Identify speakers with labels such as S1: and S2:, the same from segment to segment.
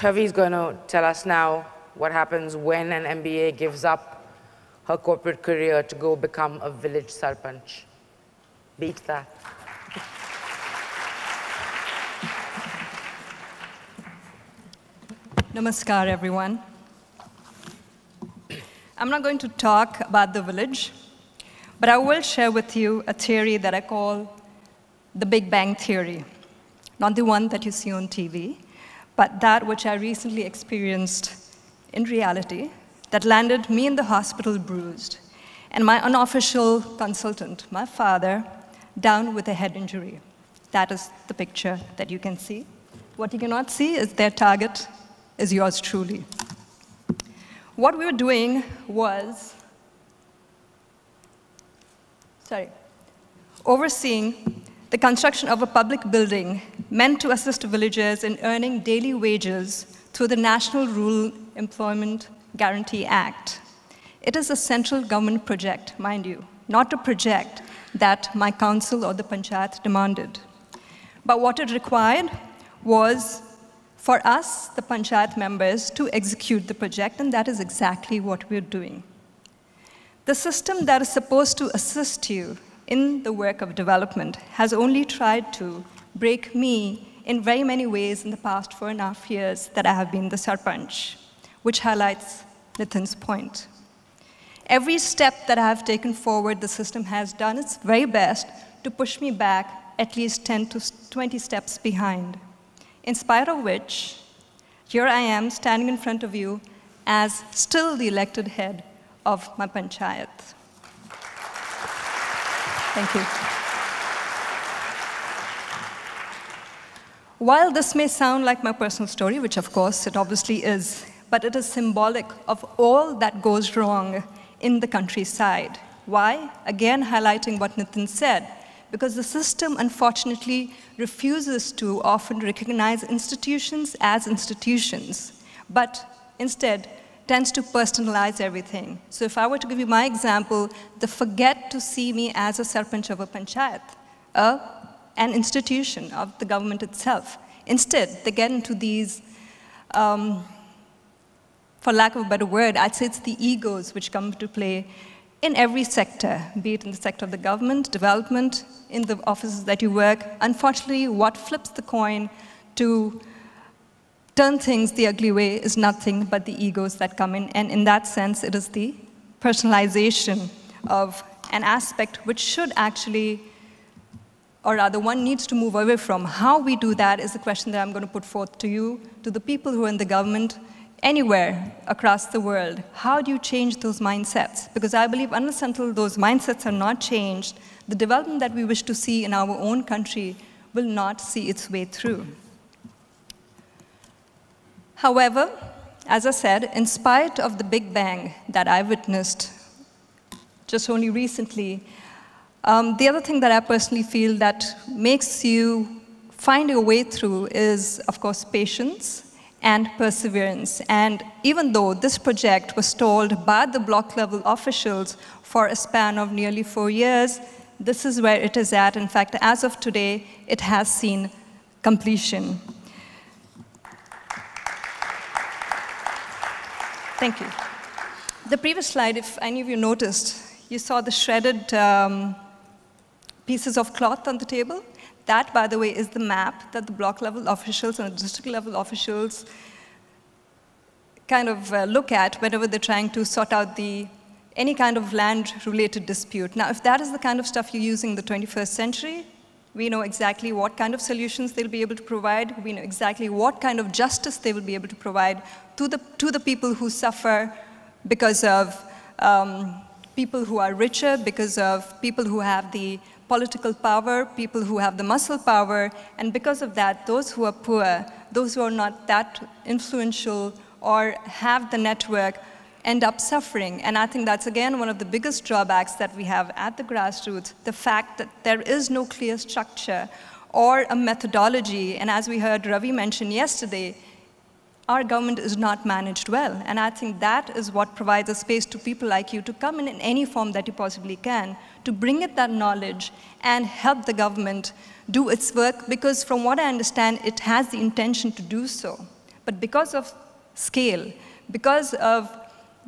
S1: Chhavi is going to tell us now what happens when an MBA gives up her corporate career to go become a village sarpanch. Beat that.
S2: Namaskar, everyone. I'm not going to talk about the village, but I will share with you a theory that I call the Big Bang Theory. Not the one that you see on TV, but that which I recently experienced in reality that landed me in the hospital bruised, and my unofficial consultant, my father, down with a head injury. That is the picture that you can see. What you cannot see is their target is yours truly. What we were doing was, overseeing the construction of a public building meant to assist villagers in earning daily wages through the National Rural Employment Guarantee Act. It is a central government project, mind you, not a project that my council or the panchayat demanded. But what it required was for us, the panchayat members, to execute the project, and that is exactly what we're doing. The system that is supposed to assist you in the work of development has only tried to break me in very many ways in the past 4.5 years that I have been the sarpanch, which highlights Nitin's point. Every step that I have taken forward, the system has done its very best to push me back at least 10 to 20 steps behind. In spite of which, here I am standing in front of you as still the elected head of my panchayat. Thank you. While this may sound like my personal story, which of course it obviously is, but it is symbolic of all that goes wrong in the countryside. Why? Again, highlighting what Nitin said. Because the system, unfortunately, refuses to often recognize institutions as institutions, but instead tends to personalize everything. So if I were to give you my example, they forget to see me as a sarpanch of a panchayat, an institution of the government itself. Instead, they get into these, for lack of a better word, I'd say it's the egos which come to play in every sector, be it in the sector of the government, development, in the offices that you work. Unfortunately, what flips the coin to turn things the ugly way is nothing but the egos that come in. And in that sense, it is the personalization of an aspect which should actually, or rather one needs to move away from. How we do that is the question that I'm going to put forth to you, to the people who are in the government, anywhere across the world. How do you change those mindsets? Because I believe unless until those mindsets are not changed, the development that we wish to see in our own country will not see its way through. However, as I said, in spite of the Big Bang that I witnessed just only recently, the other thing that I personally feel that makes you find your way through is, of course, patience and perseverance. And even though this project was stalled by the block-level officials for a span of nearly 4 years, this is where it is at. In fact, as of today, it has seen completion. Thank you. The previous slide, if any of you noticed, you saw the shredded pieces of cloth on the table. That, by the way, is the map that the block-level officials and the district-level officials kind of look at whenever they're trying to sort out any kind of land-related dispute. Now, if that is the kind of stuff you use in the 21st century, we know exactly what kind of solutions they'll be able to provide. We know exactly what kind of justice they will be able to provide to the people who suffer because of people who are richer, because of people who have the political power, people who have the muscle power, and because of that, those who are poor, those who are not that influential or have the network end up suffering. And I think that's, again, one of the biggest drawbacks that we have at the grassroots, the fact that there is no clear structure or a methodology. And as we heard Ravi mention yesterday, our government is not managed well. And I think that is what provides a space to people like you to come in any form that you possibly can, to bring in that knowledge and help the government do its work, because from what I understand, it has the intention to do so. But because of scale, because of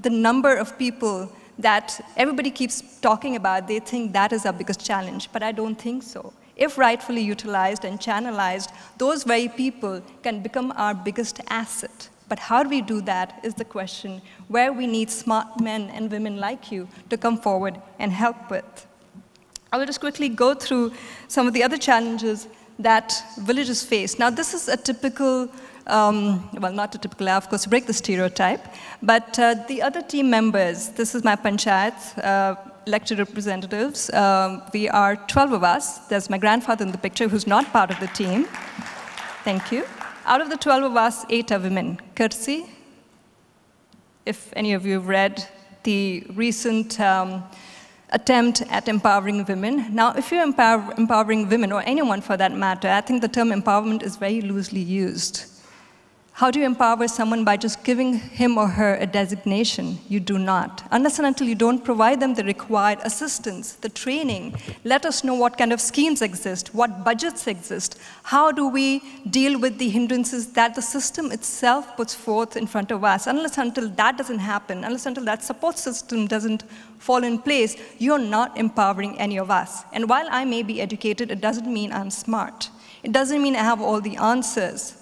S2: the number of people that everybody keeps talking about, they think that is our biggest challenge, but I don't think so. If rightfully utilized and channelized, those very people can become our biggest asset. But how do we do that is the question where we need smart men and women like you to come forward and help with. I will just quickly go through some of the other challenges that villages face. Now, this is a typical, well, not a typical, of course, break the stereotype, but the other team members, this is my panchayat, elected representatives. We are 12 of us. There's my grandfather in the picture who's not part of the team. Thank you. Out of the 12 of us, 8 are women. Courtesy, if any of you have read the recent attempt at empowering women. Now, if you're empowering women, or anyone for that matter, I think the term empowerment is very loosely used. How do you empower someone by just giving him or her a designation? You do not. Unless and until you don't provide them the required assistance, the training, let us know what kind of schemes exist, what budgets exist, how do we deal with the hindrances that the system itself puts forth in front of us. Unless and until that doesn't happen, unless and until that support system doesn't fall in place, you're not empowering any of us. And while I may be educated, it doesn't mean I'm smart. It doesn't mean I have all the answers.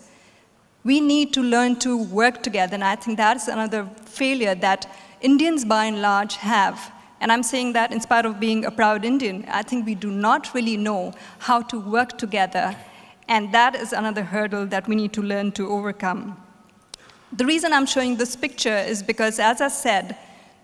S2: We need to learn to work together, and I think that's another failure that Indians by and large have. And I'm saying that in spite of being a proud Indian, I think we do not really know how to work together, and that is another hurdle that we need to learn to overcome. The reason I'm showing this picture is because, as I said,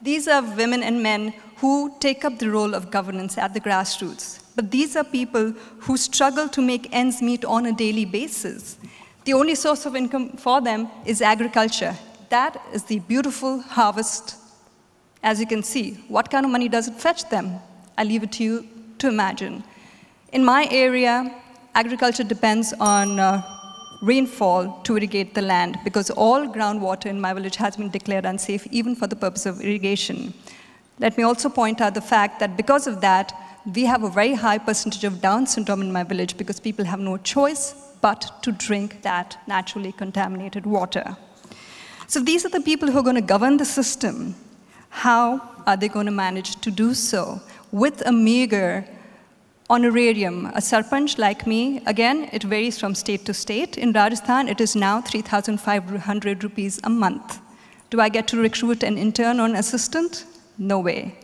S2: these are women and men who take up the role of governance at the grassroots. But these are people who struggle to make ends meet on a daily basis. The only source of income for them is agriculture. That is the beautiful harvest. As you can see, what kind of money does it fetch them? I leave it to you to imagine. In my area, agriculture depends on rainfall to irrigate the land because all groundwater in my village has been declared unsafe, even for the purpose of irrigation. Let me also point out the fact that because of that, we have a very high percentage of Down syndrome in my village because people have no choice but to drink that naturally contaminated water. So these are the people who are going to govern the system. How are they going to manage to do so? With a meager honorarium, a sarpanch like me, again, it varies from state to state. In Rajasthan, it is now 3,500 rupees a month. Do I get to recruit an intern or an assistant? No way.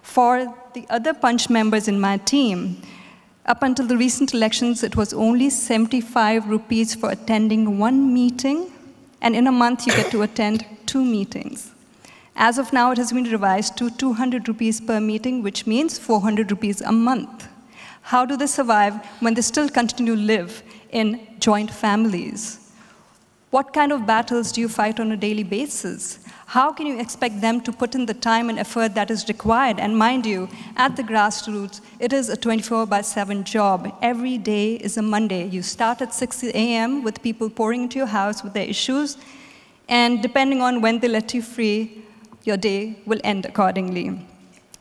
S2: For the other punch members in my team, up until the recent elections, it was only 75 rupees for attending one meeting, and in a month you get to attend 2 meetings. As of now, it has been revised to 200 rupees per meeting, which means 400 rupees a month. How do they survive when they still continue to live in joint families? What kind of battles do you fight on a daily basis? How can you expect them to put in the time and effort that is required? And mind you, at the grassroots, it is a 24/7 job. Every day is a Monday. You start at 6 a.m. with people pouring into your house with their issues, and depending on when they let you free, your day will end accordingly.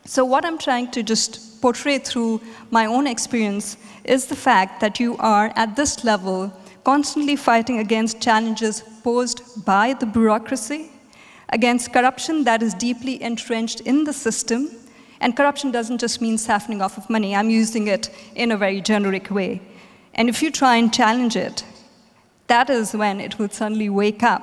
S2: So what I'm trying to just portray through my own experience is the fact that you are, at this level, constantly fighting against challenges posed by the bureaucracy, against corruption that is deeply entrenched in the system. And corruption doesn't just mean siphoning off of money. I'm using it in a very generic way. And if you try and challenge it, that is when it will suddenly wake up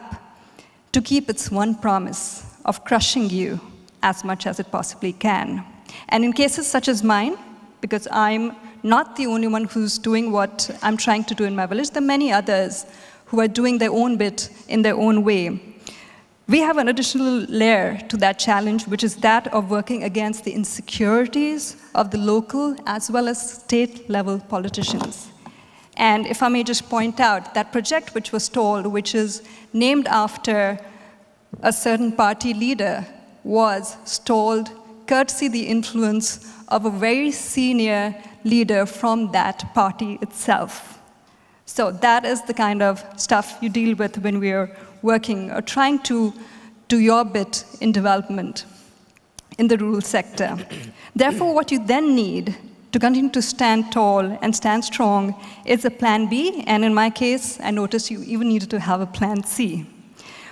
S2: to keep its one promise of crushing you as much as it possibly can. And in cases such as mine, because I'm not the only one who's doing what I'm trying to do in my village, there are many others who are doing their own bit in their own way. We have an additional layer to that challenge, which is that of working against the insecurities of the local as well as state-level politicians. And if I may just point out, that project which was told, which is named after a certain party leader, was stalled courtesy the influence of a very senior leader from that party itself. So that is the kind of stuff you deal with when we're working or trying to do your bit in development in the rural sector. Therefore, what you then need to continue to stand tall and stand strong is a plan B, and in my case, I noticed you even needed to have a plan C.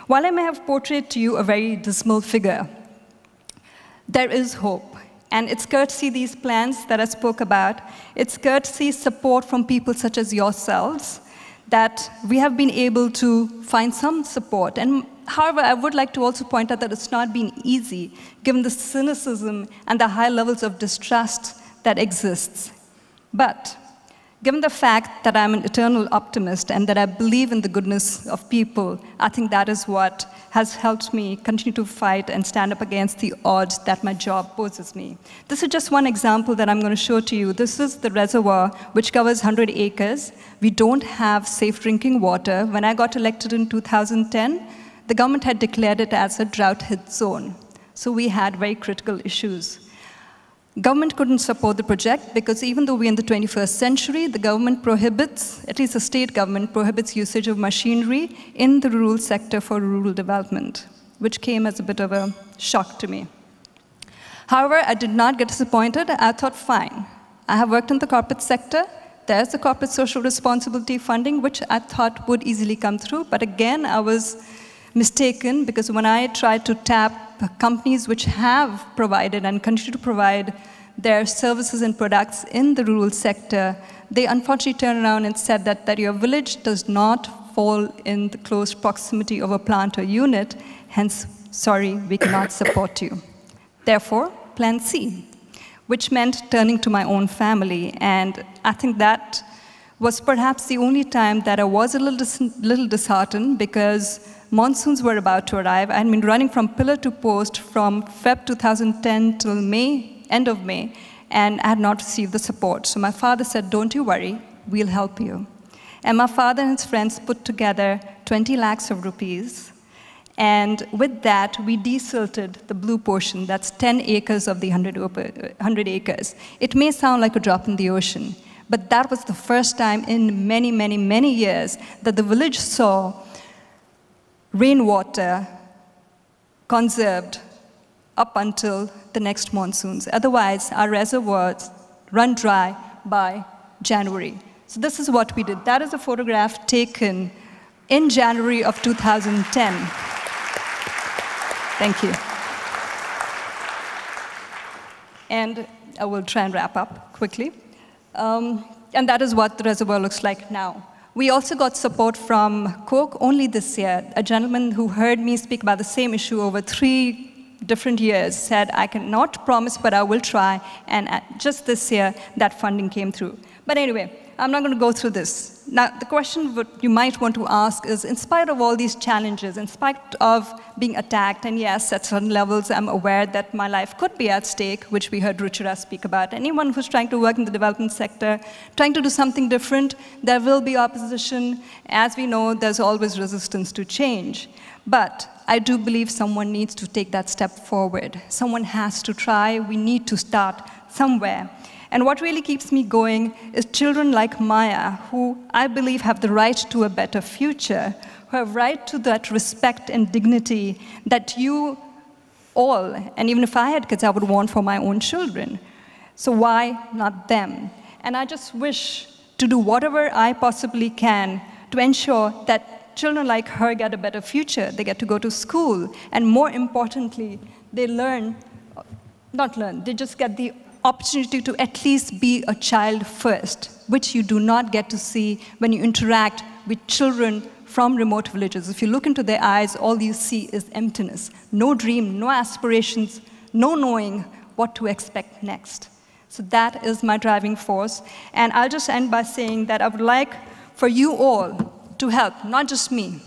S2: While I may have portrayed to you a very dismal figure, there is hope. And it's courtesy these plans that I spoke about, it's courtesy support from people such as yourselves that we have been able to find some support. And however, I would like to also point out that it's not been easy, given the cynicism and the high levels of distrust that exists. But given the fact that I'm an eternal optimist and that I believe in the goodness of people, I think that is what has helped me continue to fight and stand up against the odds that my job poses me. This is just one example that I'm going to show to you. This is the reservoir, which covers 100 acres. We don't have safe drinking water. When I got elected in 2010, the government had declared it as a drought-hit zone. So we had very critical issues. Government couldn't support the project because even though we're in the 21st century, the government prohibits, at least the state government, prohibits usage of machinery in the rural sector for rural development, which came as a bit of a shock to me. However, I did not get disappointed. I thought, fine. I have worked in the corporate sector. There's the corporate social responsibility funding, which I thought would easily come through. But again, I was mistaken, because when I tried to tap companies which have provided and continue to provide their services and products in the rural sector, they unfortunately turned around and said that your village does not fall in the close proximity of a plant or unit, hence, sorry, we cannot support you. Therefore, plan C, which meant turning to my own family. And I think that was perhaps the only time that I was a little disheartened, because monsoons were about to arrive. I had been running from pillar to post from Feb 2010 till May, end of May, and I had not received the support. So my father said, don't you worry, we'll help you. And my father and his friends put together 20 lakhs of rupees. And with that, we desilted the blue portion, that's 10 acres of the 100 acres. It may sound like a drop in the ocean, but that was the first time in many, many, many years that the village saw rainwater conserved up until the next monsoons. Otherwise, our reservoirs run dry by January. So this is what we did. That is a photograph taken in January of 2010. Thank you. And I will try and wrap up quickly. And that is what the reservoir looks like now. We also got support from Coke only this year. A gentleman who heard me speak about the same issue over 3 different years said, I cannot promise, but I will try. And just this year, that funding came through. But anyway, I'm not going to go through this. Now, the question that you might want to ask is, in spite of all these challenges, in spite of being attacked, and yes, at certain levels, I'm aware that my life could be at stake, which we heard Ruchira speak about. Anyone who's trying to work in the development sector, trying to do something different, there will be opposition. As we know, there's always resistance to change. But I do believe someone needs to take that step forward. Someone has to try. We need to start somewhere. And what really keeps me going is children like Maya, who I believe have the right to a better future, who have right to that respect and dignity that you all, and even if I had kids, I would want for my own children. So why not them? And I just wish to do whatever I possibly can to ensure that children like her get a better future. They get to go to school, and more importantly, they they just get the opportunity to at least be a child first, which you do not get to see when you interact with children from remote villages. If you look into their eyes, all you see is emptiness. No dream, no aspirations, no knowing what to expect next. So that is my driving force. And I'll just end by saying that I would like for you all to help, not just me.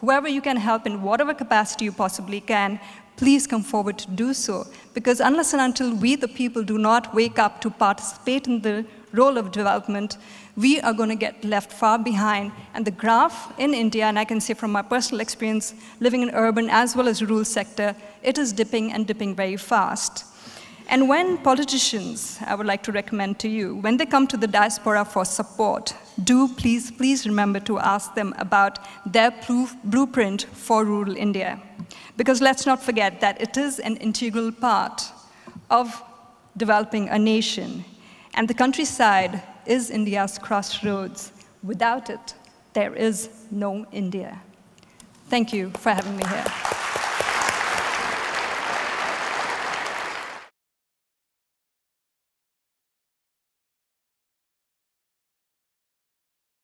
S2: Whoever you can help in whatever capacity you possibly can, please come forward to do so. Because unless and until we, the people, do not wake up to participate in the role of development, we are going to get left far behind. And the graph in India, and I can say from my personal experience, living in urban as well as rural sector, it is dipping and dipping very fast. And when politicians, I would like to recommend to you, when they come to the diaspora for support, do please remember to ask them about their blueprint for rural India. Because let's not forget that it is an integral part of developing a nation. And the countryside is India's crossroads. Without it, there is no India. Thank you for having me here.